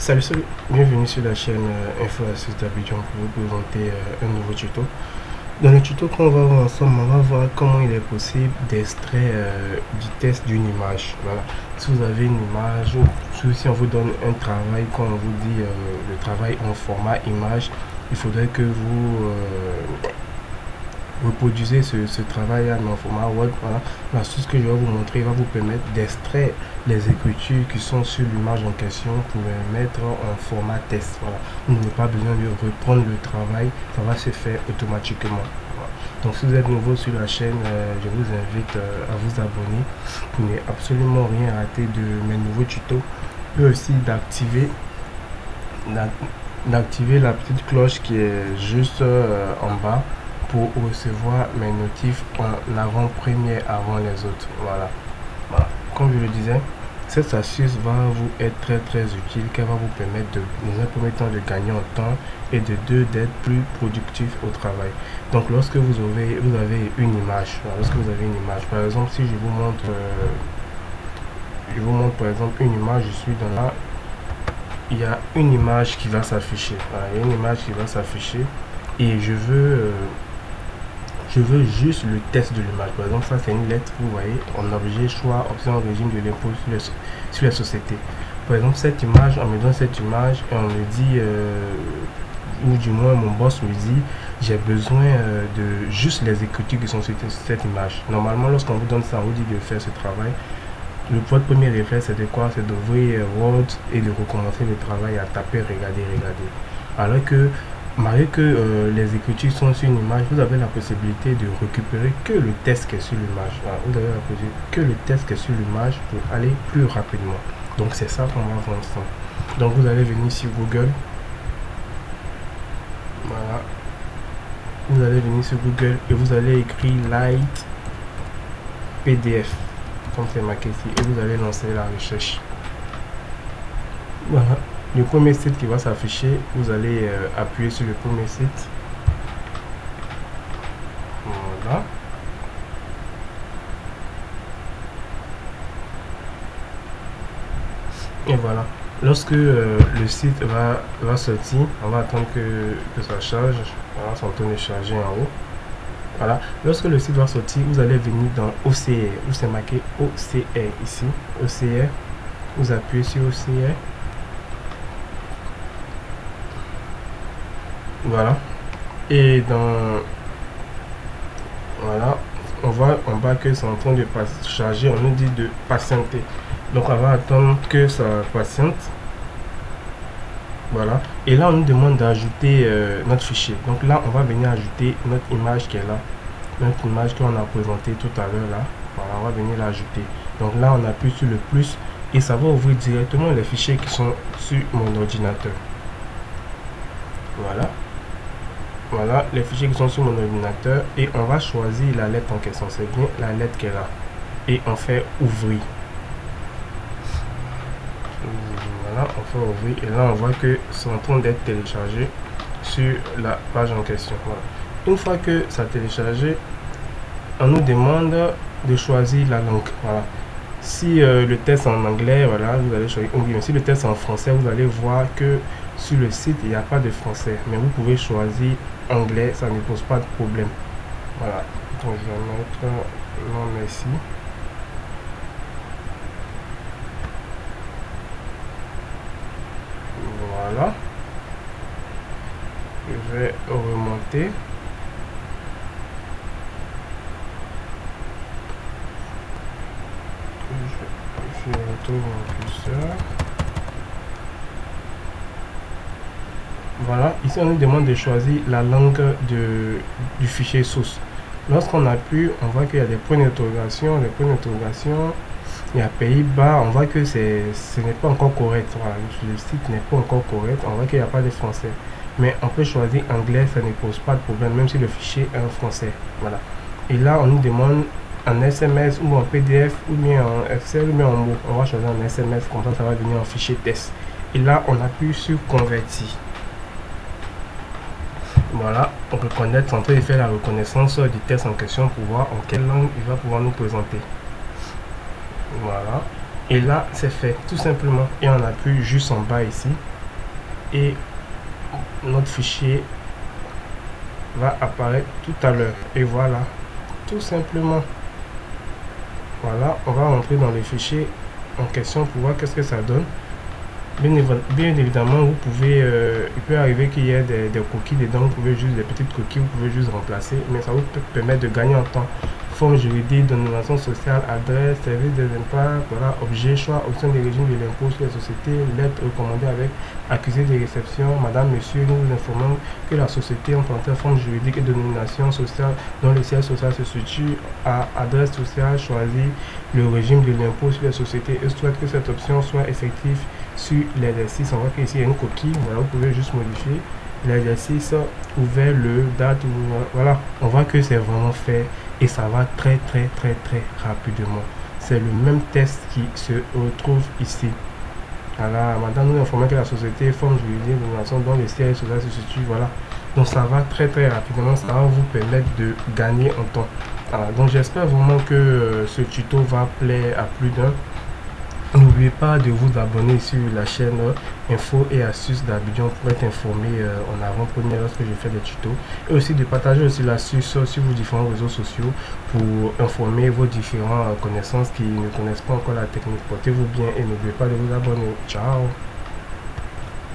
Salut, salut, bienvenue sur la chaîne Info Astuces d'Abidjan pour vous présenter un nouveau tuto. Dans le tuto qu'on va voir ensemble, on va voir comment il est possible d'extraire du test d'une image. Voilà. Si vous avez une image, ou si on vous donne un travail, quand on vous dit le travail en format image, il faudrait que vous reproduisez ce travail en format Word. Voilà. L'astuce que je vais vous montrer va vous permettre d'extraire les écritures qui sont sur l'image en question pour les mettre en format test. Voilà. Vous n'avez pas besoin de reprendre le travail, ça va se faire automatiquement. Voilà. Donc si vous êtes nouveau sur la chaîne, je vous invite à vous abonner pour ne absolument rien rater de mes nouveaux tutos, et aussi d'activer la petite cloche qui est juste en bas pour recevoir mes notifs en avant-première avant les autres. Voilà. Comme je le disais, cette astuce va vous être très utile, car va vous permettre dans un premier temps de gagner en temps et de deux d'être plus productif au travail. Donc lorsque vous avez une image, par exemple, si je vous montre par exemple une image, je suis dans là, il y a une image qui va s'afficher. Voilà, il y a une image qui va s'afficher et je veux juste le test de l'image. Par exemple, ça c'est une lettre, vous voyez, en objet, choix, option, régime de l'impôt sur les sociétés. Par exemple, cette image, on me donne cette image et on me dit, ou du moins mon boss me dit, j'ai besoin de juste les écritures qui sont sur cette image. Normalement, lorsqu'on vous donne ça, on vous dit de faire ce travail. Votre premier réflexe, c'est de quoi? C'est d'ouvrir Word et de recommencer le travail à taper, regarder. Alors que malgré que les écritures sont sur une image, vous avez la possibilité de récupérer que le texte qui est sur l'image. Voilà, vous avez la possibilité que le texte qui est sur l'image pour aller plus rapidement. Donc c'est ça qu'on va voir ensemble. Donc vous allez venir sur Google. Voilà. Vous allez venir sur Google et vous allez écrire Light PDF, comme c'est marqué ici, et vous allez lancer la recherche. Voilà. Le premier site qui va s'afficher, vous allez appuyer sur le premier site. Voilà. Et voilà. Lorsque le site va sortir, on va attendre que ça charge. Voilà, c'est en train de charger en haut. Voilà. Lorsque le site va sortir, vous allez venir dans OCR, où c'est marqué OCR ici. OCR. Vous appuyez sur OCR. Voilà. Et voilà, on voit en bas que c'est en train de charger. On nous dit de patienter. Donc on va attendre que ça patiente. Voilà. Et là on nous demande d'ajouter notre fichier. Donc là on va venir ajouter notre image qui est là. Notre image qu'on a présentée tout à l'heure là. Voilà, on va venir l'ajouter. Donc là on appuie sur le plus et ça va ouvrir directement les fichiers qui sont sur mon ordinateur. Voilà. Voilà les fichiers qui sont sur mon ordinateur et on va choisir la lettre en question. C'est bien la lettre qui est là. Et on fait ouvrir. Voilà, on fait ouvrir et là on voit que c'est en train d'être téléchargé sur la page en question. Voilà. Une fois que ça a téléchargé, on nous demande de choisir la langue. Voilà. Si le test en anglais, voilà, vous allez choisir. Mais si le test en français, vous allez voir que sur le site il n'y a pas de français, mais vous pouvez choisir anglais, ça ne pose pas de problème. Voilà. Donc je vais mettre non merci. Voilà. Je vais remonter. Je retrouve mon curseur. Voilà, ici on nous demande de choisir la langue du fichier source. Lorsqu'on appuie, on voit qu'il y a des points d'interrogation, il y a Pays-Bas, on voit que ce n'est pas encore correct. Voilà, le site n'est pas encore correct, on voit qu'il n'y a pas de français. Mais on peut choisir anglais, ça ne pose pas de problème, même si le fichier est en français. Voilà. Et là, on nous demande en SMS ou en PDF ou bien en Excel ou bien en mots. On va choisir en SMS, comme ça va venir en fichier test. Et là, on appuie sur convertir. Voilà, on peut connaître, en train de faire la reconnaissance du test en question pour voir en quelle langue il va pouvoir nous présenter. Voilà. Et là, c'est fait, tout simplement. Et on appuie juste en bas ici. et notre fichier va apparaître tout à l'heure. Et voilà, tout simplement. Voilà, on va rentrer dans les fichiers en question pour voir qu'est-ce que ça donne. Bien évidemment, vous pouvez, il peut arriver qu'il y ait des coquilles dedans, vous pouvez juste, des petites coquilles, vous pouvez juste remplacer, mais ça vous permet de gagner en temps. Forme juridique, dénomination sociale, adresse, service des impôts, voilà, objet, choix, option des régimes de l'impôt sur les sociétés, lettre recommandée avec accusé de réception, madame, monsieur, nous vous informons que la société en tant que forme juridique et dénomination sociale dont le siège social se situe à adresse sociale choisit le régime de l'impôt sur les sociétés et souhaite que cette option soit effective sur l'exercice. On voit qu'ici il y a une coquille, voilà, vous pouvez juste modifier l'exercice ouvert, le date, voilà, on voit que c'est vraiment fait et ça va très rapidement. C'est le même test qui se retrouve ici. Voilà, maintenant nous informons que la société forme juridique de nation dont le siège social se situe, voilà. Donc ça va très rapidement, ça va vous permettre de gagner en temps. Voilà, donc j'espère vraiment que ce tuto va plaire à plus d'un. N'oubliez pas de vous abonner sur la chaîne Info et Astuces d'Abidjan pour être informé en avant-première lorsque je fais des tutos. Et aussi de partager aussi l'astuce sur vos différents réseaux sociaux pour informer vos différentes connaissances qui ne connaissent pas encore la technique. Portez-vous bien et n'oubliez pas de vous abonner. Ciao!